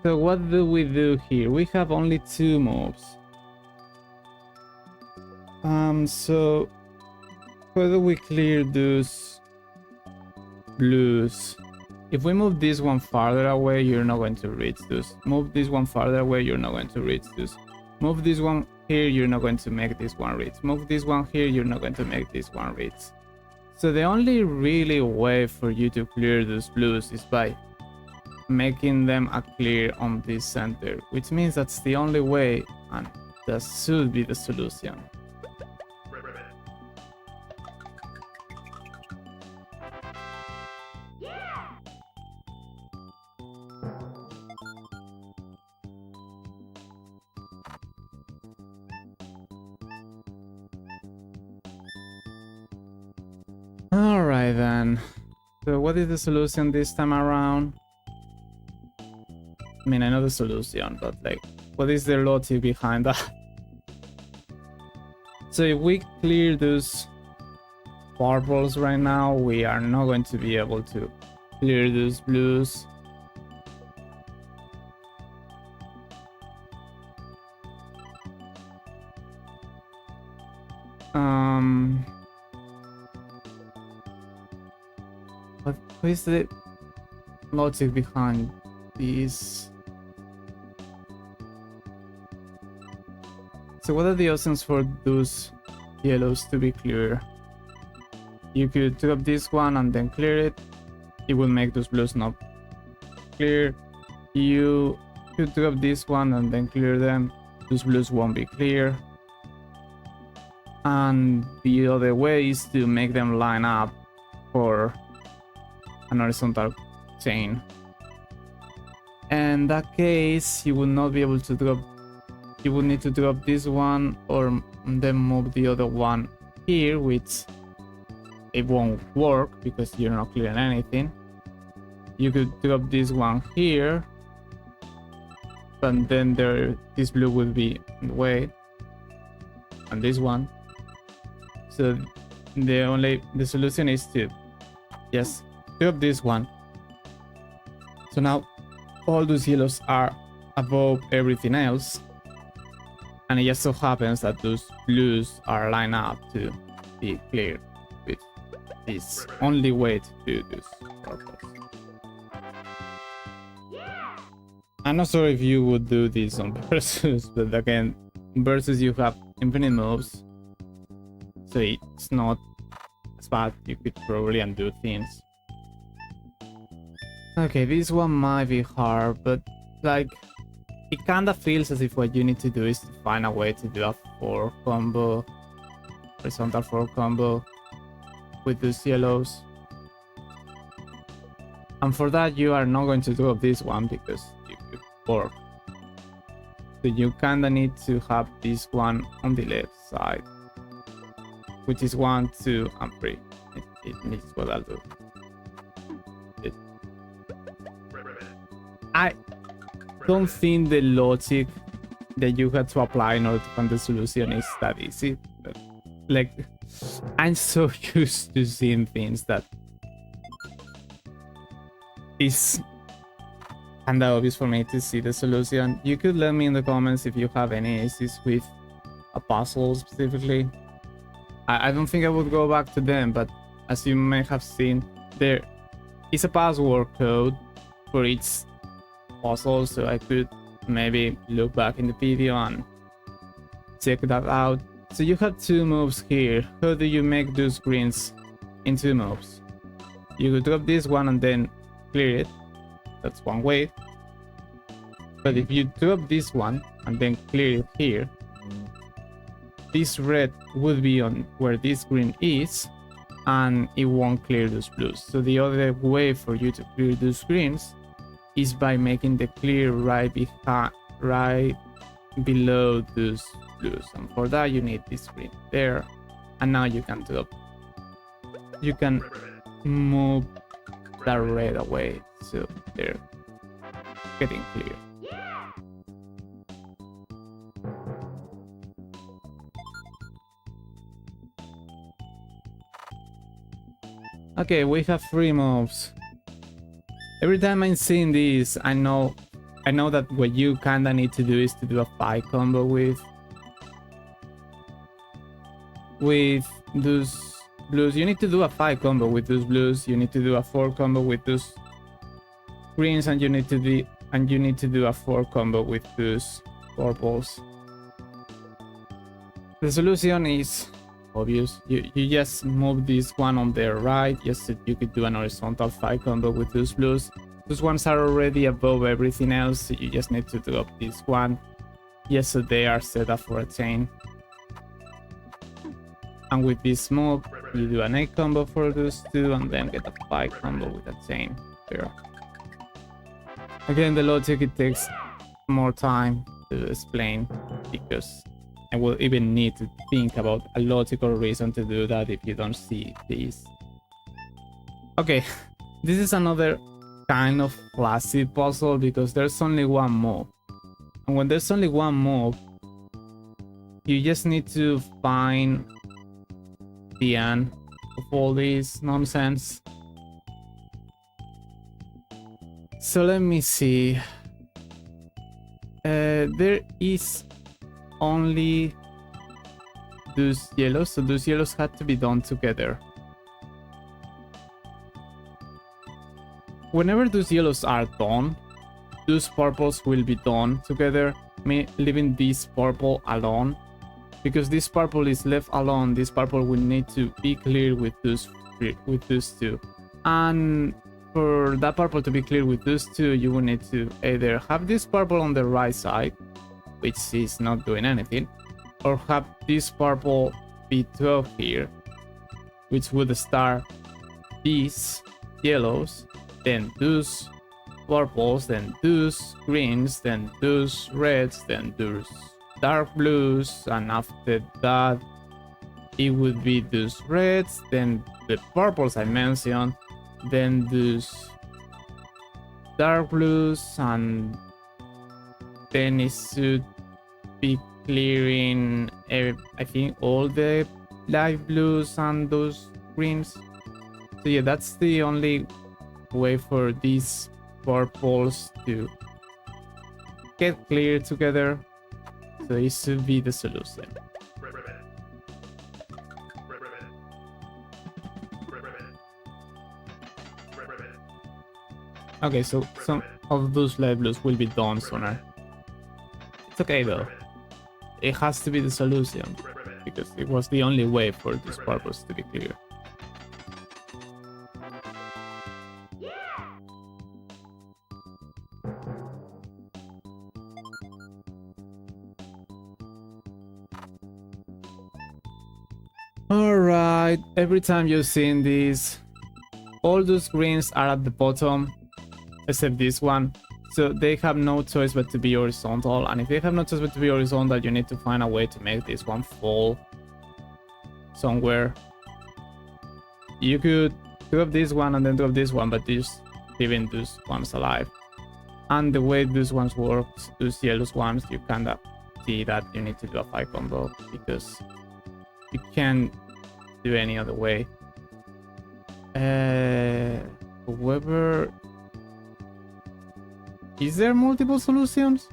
So what do we do here? We have only 2 moves. So how do we clear those blues? If we move this one farther away, you're not going to reach this. Move this one farther away, you're not going to reach this. Move this one here, you're not going to make this one reach. Move this one here, you're not going to make this one reach. So the only really way for you to clear those blues is by making them a clear on this center, which means that's the only way, and that should be the solution. Alright then. So what is the solution this time around? I mean, I know the solution, but like, what is the logic behind that? So if we clear those purples right now, we are not going to be able to clear those blues. What is the logic behind this? So what are the options for those yellows to be clear? You could take up this one and then clear it. It will make those blues not clear. You could take up this one and then clear them. Those blues won't be clear. And the other way is to make them line up for an horizontal chain. In that case, you will not be able to drop. You would need to drop this one or then move the other one here, which it won't work because you're not clearing anything. You could drop this one here, but then this blue will be in the way, and this one. So the solution is to just drop this one. So now all those yellows are above everything else, and it just so happens that those blues are lined up to be clear with this only way to do this purpose. I'm not sure if you would do this on versus, but again, versus you have infinite moves, so it's not as bad. You could probably undo things. Okay, this one might be hard, but like, it kinda feels as if what you need to do is to find a way to do a 4 combo, horizontal 4 combo with those yellows. And for that, you are not going to do this one because you could work. So you kinda need to have this one on the left side, which is 1, 2, and 3. It needs what I'll do. I don't think the logic that you had to apply in order to find the solution is that easy. But, like, I'm so used to seeing things that is kinda obvious for me to see the solution. You could let me in the comments if you have any issues with a puzzle specifically. I don't think I would go back to them, but as you may have seen, there is a password code for each puzzle, so I could maybe look back in the video and check that out. So you have 2 moves here. How do you make those greens in 2 moves? You could drop this one and then clear it. That's one way. But if you drop this one and then clear it here, this red would be on where this green is, and it won't clear those blues. So the other way for you to clear those greens is by making the clear right below those blues, and for that you need this green there, and now you can drop. You can move that red away, so they're getting clear. Okay, we have 3 moves. Every time I'm seeing this, I know I know that what you kinda need to do is to do a 5 combo with those blues. You need to do a 5 combo with those blues. You need to do a 4 combo with those greens, and you need to do a 4 combo with those purples. The solution is obvious. You just move this one on the right, just so you could do an horizontal 5 combo with those blues. Those ones are already above everything else, so you just need to drop this one, just so they are set up for a chain. And with this move, you do an 8 combo for those two, and then get a 5 combo with a chain here. Again, the logic, it takes more time to explain, because I will even need to think about a logical reason to do that if you don't see this. Okay, this is another kind of classic puzzle because there's only one move. And when there's only one move, you just need to find the end of all this nonsense. So let me see. There is only those yellows, so those yellows had to be done together. Whenever those yellows are done, those purples will be done together, leaving this purple alone. Because this purple is left alone, this purple will need to be cleared with those two. And for that purple to be cleared with those two, you will need to either have this purple on the right side, which is not doing anything, or have this purple be 12 here, which would start these yellows, then those purples, then those greens, then those reds, then those dark blues, and after that it would be those reds, then the purples I mentioned, then those dark blues, and then it should be clearing I think all the light blues and those greens. So yeah, that's the only way for these purples to get cleared together. So it should be the solution. Okay, so some of those light blues will be done sooner. It's okay though. It has to be the solution, because it was the only way for this purpose to be clear. Alright, every time you've seen this, all those greens are at the bottom, except this one. So they have no choice but to be horizontal, and if they have no choice but to be horizontal, you need to find a way to make this one fall somewhere. You could drop this one and then drop this one, but just leaving those ones alive. And the way those ones work, those yellow ones, you kinda see that you need to do a 5 combo, because you can't do any other way. However, is there multiple solutions?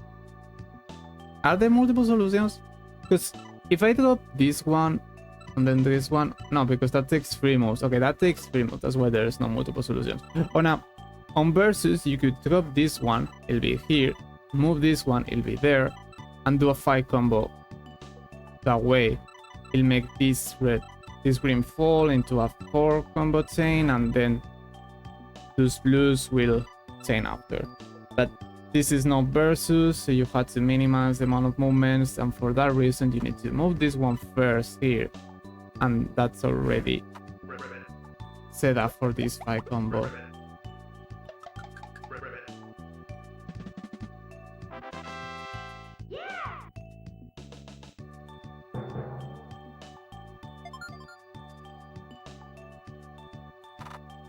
Are there multiple solutions? Because if I drop this one and then this one, no, because that takes 3 moves. Okay, that takes 3 moves. That's why there is no multiple solutions. Oh, now on versus, you could drop this one, it'll be here. Move this one, it'll be there, and do a 5 combo. That way, it'll make this green fall into a 4 combo chain, and then those blues will chain after. But this is not versus, so you have to minimize the amount of movements, and for that reason you need to move this one first here, and that's already set up for this 5 combo.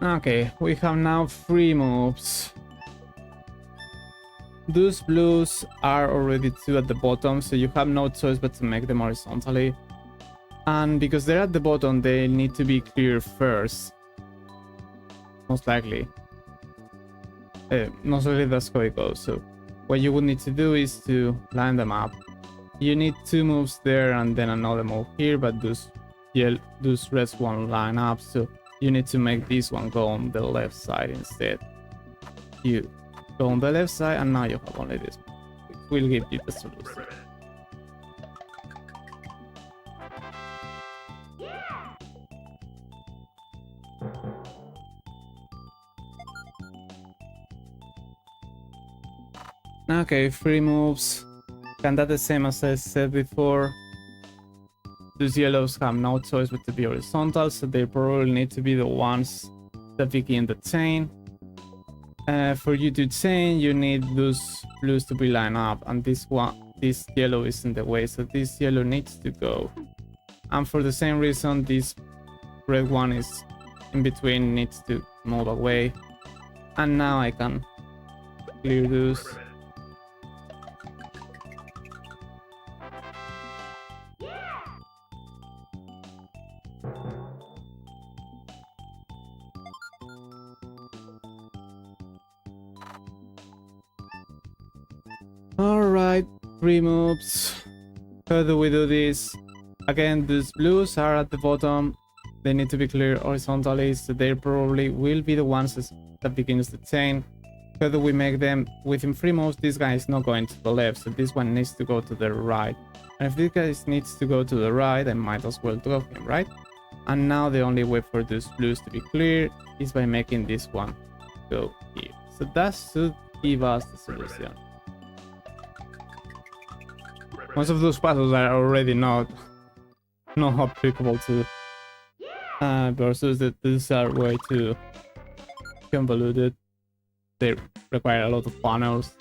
Okay, we have now 3 moves. Those blues are already 2 at the bottom, so you have no choice but to make them horizontally. And because they're at the bottom, they need to be clear first. Most likely. Most likely that's how it goes, so what you would need to do is to line them up. You need 2 moves there and then another move here, but those reds won't line up, so you need to make this one go on the left side instead. You go on the left side and now you have only this one, which will give you the solution. Okay, 3 moves. Kinda the same as I said before. Those yellows have no choice but to be horizontal, so they probably need to be the ones that begin the chain. For you to chain, you need those blues to be lined up, and this yellow is in the way, so this yellow needs to go. And for the same reason, this red one is in between, needs to move away. And now I can clear those. Alright, 3 moves. How do we do this? Again, these blues are at the bottom. They need to be clear horizontally, so they probably will be the ones that begins the chain. How do we make them? Within 3 moves, this guy is not going to the left, so this one needs to go to the right. And if this guy needs to go to the right, I might as well drop him, right? And now the only way for those blues to be clear is by making this one go here. So that should give us the solution. Most of those puzzles are already not applicable to versus that these are way too convoluted. They require a lot of panels.